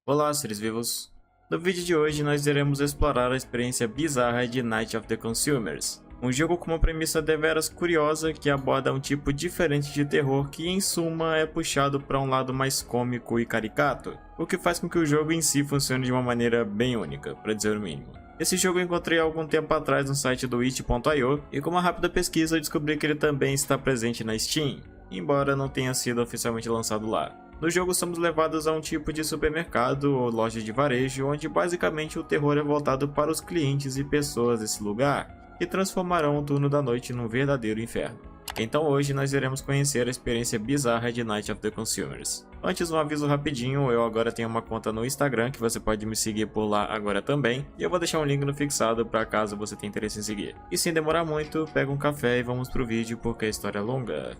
Olá, seres vivos! No vídeo de hoje nós iremos explorar a experiência bizarra de Night of the Consumers, um jogo com uma premissa deveras curiosa que aborda um tipo diferente de terror que em suma é puxado para um lado mais cômico e caricato, o que faz com que o jogo em si funcione de uma maneira bem única, para dizer o mínimo. Esse jogo eu encontrei há algum tempo atrás no site do itch.io e com uma rápida pesquisa eu descobri que ele também está presente na Steam, embora não tenha sido oficialmente lançado lá. No jogo somos levados a um tipo de supermercado ou loja de varejo onde basicamente o terror é voltado para os clientes e pessoas desse lugar, que transformarão o turno da noite num verdadeiro inferno. Então hoje nós iremos conhecer a experiência bizarra de Night of the Consumers. Antes um aviso rapidinho, eu agora tenho uma conta no Instagram que você pode me seguir por lá agora também, e eu vou deixar um link no fixado para caso você tenha interesse em seguir. E sem demorar muito, pega um café e vamos pro vídeo porque a história é longa.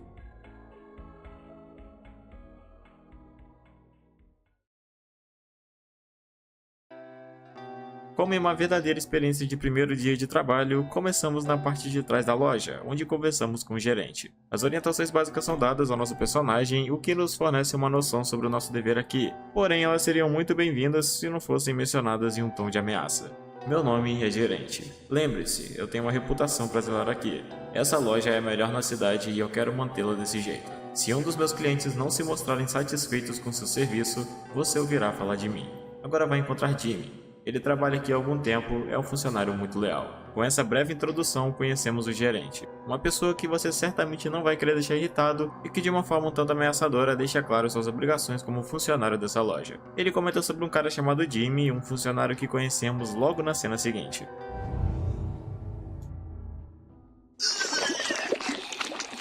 Como em uma verdadeira experiência de primeiro dia de trabalho, começamos na parte de trás da loja, onde conversamos com o gerente. As orientações básicas são dadas ao nosso personagem, o que nos fornece uma noção sobre o nosso dever aqui, porém elas seriam muito bem-vindas se não fossem mencionadas em um tom de ameaça. Meu nome é Gerente. Lembre-se, eu tenho uma reputação para zelar aqui. Essa loja é a melhor na cidade e eu quero mantê-la desse jeito. Se um dos meus clientes não se mostrarem satisfeitos com seu serviço, você ouvirá falar de mim. Agora vai encontrar Jimmy. Ele trabalha aqui há algum tempo, é um funcionário muito leal. Com essa breve introdução, conhecemos o gerente. Uma pessoa que você certamente não vai querer deixar irritado e que de uma forma um tanto ameaçadora deixa claro suas obrigações como funcionário dessa loja. Ele comenta sobre um cara chamado Jimmy, um funcionário que conhecemos logo na cena seguinte.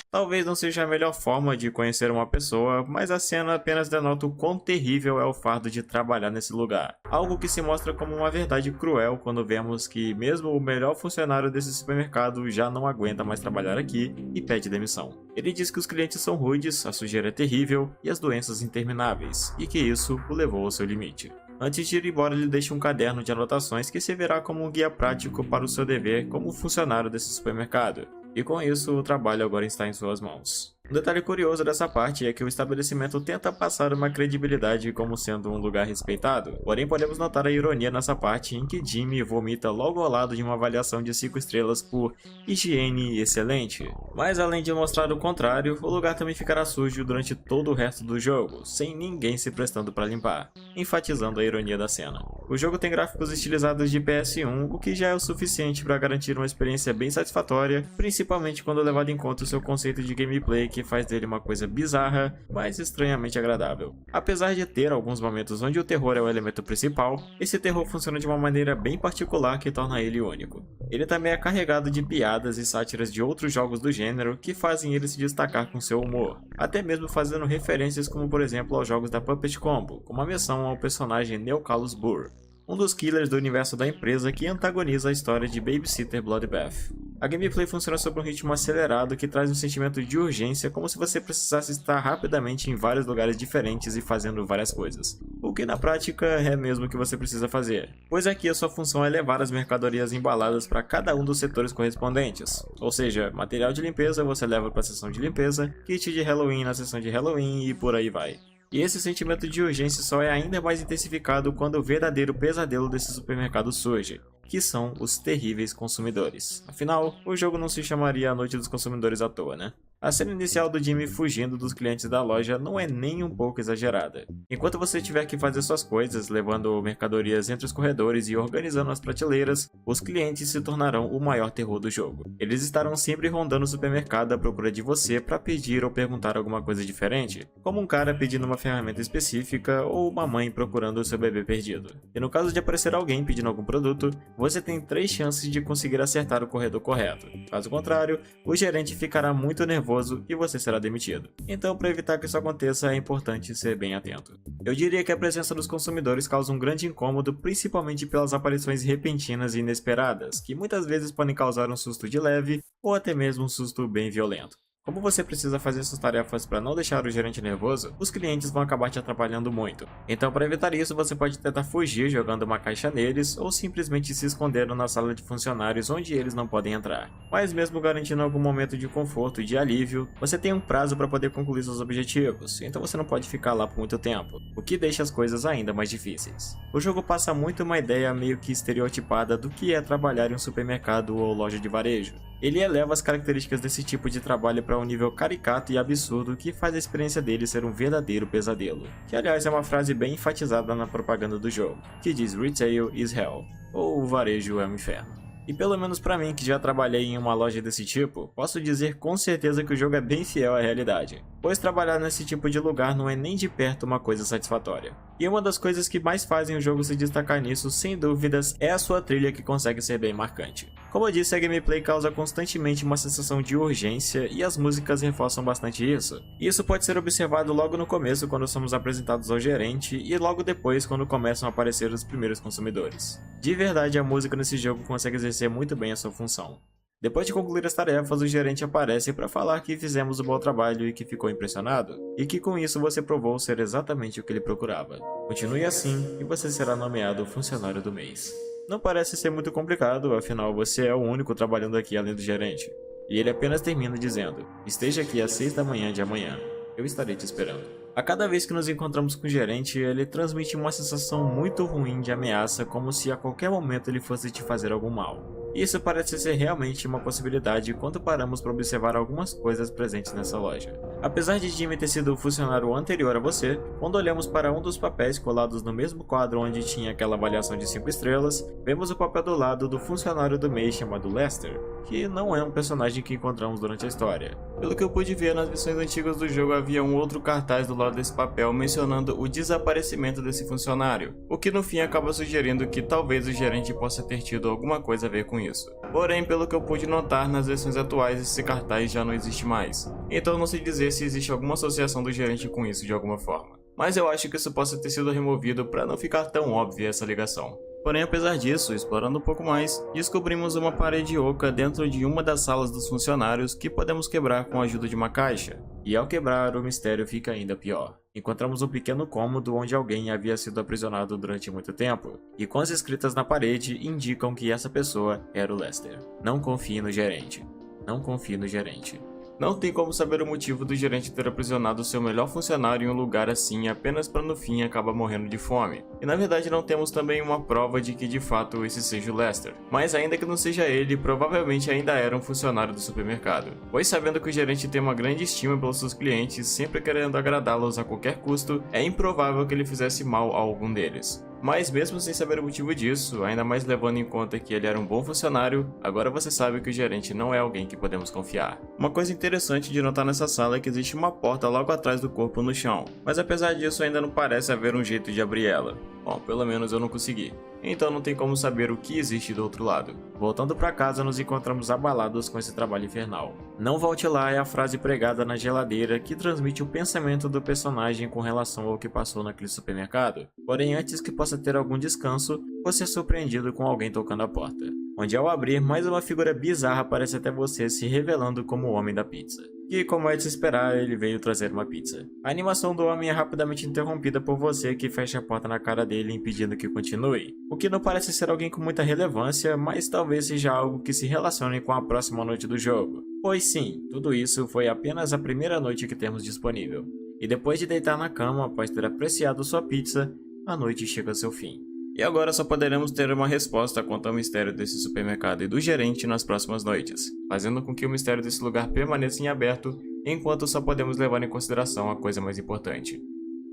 Talvez não seja a melhor forma de conhecer uma pessoa, mas a cena apenas denota o quão terrível é o fardo de trabalhar nesse lugar. Algo que se mostra como uma verdade cruel quando vemos que mesmo o melhor funcionário desse supermercado já não aguenta mais trabalhar aqui e pede demissão. Ele diz que os clientes são rudes, a sujeira é terrível e as doenças intermináveis, e que isso o levou ao seu limite. Antes de ir embora, ele deixa um caderno de anotações que servirá como um guia prático para o seu dever como funcionário desse supermercado. E com isso, o trabalho agora está em suas mãos. Um detalhe curioso dessa parte é que o estabelecimento tenta passar uma credibilidade como sendo um lugar respeitado, porém podemos notar a ironia nessa parte em que Jimmy vomita logo ao lado de uma avaliação de 5 estrelas por higiene excelente. Mas além de mostrar o contrário, o lugar também ficará sujo durante todo o resto do jogo, sem ninguém se prestando para limpar, enfatizando a ironia da cena. O jogo tem gráficos estilizados de PS1, o que já é o suficiente para garantir uma experiência bem satisfatória, principalmente quando levado em conta o seu conceito de gameplay que faz dele uma coisa bizarra, mas estranhamente agradável. Apesar de ter alguns momentos onde o terror é o elemento principal, esse terror funciona de uma maneira bem particular que torna ele único. Ele também é carregado de piadas e sátiras de outros jogos do gênero que fazem ele se destacar com seu humor, até mesmo fazendo referências como por exemplo aos jogos da Puppet Combo, com uma menção ao personagem Neocallus Burr, um dos killers do universo da empresa que antagoniza a história de Babysitter Bloodbath. A gameplay funciona sob um ritmo acelerado que traz um sentimento de urgência, como se você precisasse estar rapidamente em vários lugares diferentes e fazendo várias coisas. O que na prática é mesmo o que você precisa fazer, pois aqui a sua função é levar as mercadorias embaladas para cada um dos setores correspondentes. Ou seja, material de limpeza você leva para a seção de limpeza, kit de Halloween na seção de Halloween e por aí vai. E esse sentimento de urgência só é ainda mais intensificado quando o verdadeiro pesadelo desse supermercado surge, que são os terríveis consumidores. Afinal, o jogo não se chamaria A Noite dos Consumidores à toa, né? A cena inicial do Jimmy fugindo dos clientes da loja não é nem um pouco exagerada. Enquanto você tiver que fazer suas coisas, levando mercadorias entre os corredores e organizando as prateleiras, os clientes se tornarão o maior terror do jogo. Eles estarão sempre rondando o supermercado à procura de você para pedir ou perguntar alguma coisa diferente, como um cara pedindo uma ferramenta específica ou uma mãe procurando o seu bebê perdido. E no caso de aparecer alguém pedindo algum produto, você tem 3 chances de conseguir acertar o corredor correto. Caso contrário, o gerente ficará muito nervoso e você será demitido. Então, para evitar que isso aconteça, é importante ser bem atento. Eu diria que a presença dos consumidores causa um grande incômodo, principalmente pelas aparições repentinas e inesperadas, que muitas vezes podem causar um susto de leve ou até mesmo um susto bem violento. Como você precisa fazer suas tarefas para não deixar o gerente nervoso, os clientes vão acabar te atrapalhando muito. Então, para evitar isso, você pode tentar fugir jogando uma caixa neles ou simplesmente se escondendo na sala de funcionários onde eles não podem entrar. Mas mesmo garantindo algum momento de conforto e de alívio, você tem um prazo para poder concluir seus objetivos, então você não pode ficar lá por muito tempo, o que deixa as coisas ainda mais difíceis. O jogo passa muito uma ideia meio que estereotipada do que é trabalhar em um supermercado ou loja de varejo. Ele eleva as características desse tipo de trabalho para um nível caricato e absurdo que faz a experiência dele ser um verdadeiro pesadelo. Que aliás é uma frase bem enfatizada na propaganda do jogo, que diz "Retail is hell", ou "O varejo é um inferno". E pelo menos pra mim, que já trabalhei em uma loja desse tipo, posso dizer com certeza que o jogo é bem fiel à realidade, pois trabalhar nesse tipo de lugar não é nem de perto uma coisa satisfatória. E uma das coisas que mais fazem o jogo se destacar nisso, sem dúvidas, é a sua trilha, que consegue ser bem marcante. Como eu disse, a gameplay causa constantemente uma sensação de urgência e as músicas reforçam bastante isso. E isso pode ser observado logo no começo, quando somos apresentados ao gerente, e logo depois, quando começam a aparecer os primeiros consumidores. De verdade, a música nesse jogo consegue exercer muito bem a sua função. Depois de concluir as tarefas, o gerente aparece para falar que fizemos um bom trabalho e que ficou impressionado, e que com isso você provou ser exatamente o que ele procurava. Continue assim e você será nomeado funcionário do mês. Não parece ser muito complicado, afinal você é o único trabalhando aqui além do gerente. E ele apenas termina dizendo: "Esteja aqui às 6 da manhã de amanhã. Eu estarei te esperando." A cada vez que nos encontramos com o gerente, ele transmite uma sensação muito ruim de ameaça, como se a qualquer momento ele fosse te fazer algum mal. E isso parece ser realmente uma possibilidade quando paramos para observar algumas coisas presentes nessa loja. Apesar de Jimmy ter sido o funcionário anterior a você, quando olhamos para um dos papéis colados no mesmo quadro onde tinha aquela avaliação de 5 estrelas, vemos o papel do lado do funcionário do mês chamado Lester, que não é um personagem que encontramos durante a história. Pelo que eu pude ver, nas versões antigas do jogo havia um outro cartaz do lado desse papel mencionando o desaparecimento desse funcionário, o que no fim acaba sugerindo que talvez o gerente possa ter tido alguma coisa a ver com isso. Porém, pelo que eu pude notar, nas versões atuais esse cartaz já não existe mais, então não sei dizer se existe alguma associação do gerente com isso de alguma forma. Mas eu acho que isso possa ter sido removido para não ficar tão óbvia essa ligação. Porém, apesar disso, explorando um pouco mais, descobrimos uma parede oca dentro de uma das salas dos funcionários que podemos quebrar com a ajuda de uma caixa. E ao quebrar, o mistério fica ainda pior. Encontramos um pequeno cômodo onde alguém havia sido aprisionado durante muito tempo, e com as escritas na parede indicam que essa pessoa era o Lester. Não confie no gerente. Não confie no gerente. Não tem como saber o motivo do gerente ter aprisionado seu melhor funcionário em um lugar assim apenas para no fim acabar morrendo de fome. E na verdade não temos também uma prova de que de fato esse seja o Lester. Mas ainda que não seja ele, provavelmente ainda era um funcionário do supermercado. Pois sabendo que o gerente tem uma grande estima pelos seus clientes, sempre querendo agradá-los a qualquer custo, é improvável que ele fizesse mal a algum deles. Mas mesmo sem saber o motivo disso, ainda mais levando em conta que ele era um bom funcionário, agora você sabe que o gerente não é alguém que podemos confiar. Uma coisa interessante de notar nessa sala é que existe uma porta logo atrás do corpo no chão, mas apesar disso ainda não parece haver um jeito de abrir ela. Bom, pelo menos eu não consegui. Então não tem como saber o que existe do outro lado. Voltando para casa, nos encontramos abalados com esse trabalho infernal. "Não volte lá" é a frase pregada na geladeira que transmite o pensamento do personagem com relação ao que passou naquele supermercado. Porém, antes que possa ter algum descanso, você é surpreendido com alguém tocando a porta, onde ao abrir, mais uma figura bizarra aparece até você, se revelando como o Homem da Pizza. E como é de se esperar, ele veio trazer uma pizza. A animação do homem é rapidamente interrompida por você, que fecha a porta na cara dele, impedindo que continue. O que não parece ser alguém com muita relevância, mas talvez seja algo que se relacione com a próxima noite do jogo. Pois sim, tudo isso foi apenas a primeira noite que temos disponível. E depois de deitar na cama após ter apreciado sua pizza, a noite chega ao seu fim. E agora só poderemos ter uma resposta quanto ao mistério desse supermercado e do gerente nas próximas noites, fazendo com que o mistério desse lugar permaneça em aberto, enquanto só podemos levar em consideração a coisa mais importante: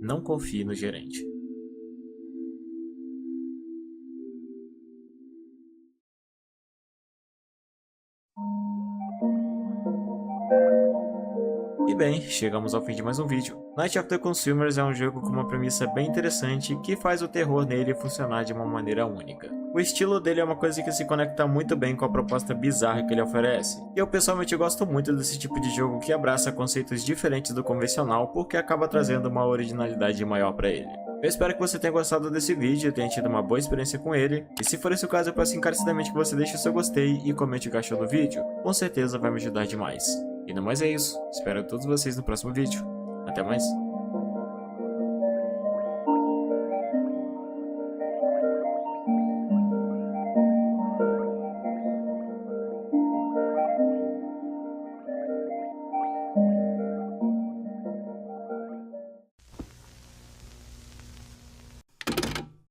não confie no gerente. E bem, chegamos ao fim de mais um vídeo. Night of the Consumers é um jogo com uma premissa bem interessante que faz o terror nele funcionar de uma maneira única. O estilo dele é uma coisa que se conecta muito bem com a proposta bizarra que ele oferece. E eu pessoalmente gosto muito desse tipo de jogo que abraça conceitos diferentes do convencional porque acaba trazendo uma originalidade maior para ele. Eu espero que você tenha gostado desse vídeo e tenha tido uma boa experiência com ele, e se for esse o caso eu peço encarecidamente que você deixe o seu gostei e comente o que achou do vídeo, com certeza vai me ajudar demais. E no mais é isso. Espero todos vocês no próximo vídeo. Até mais.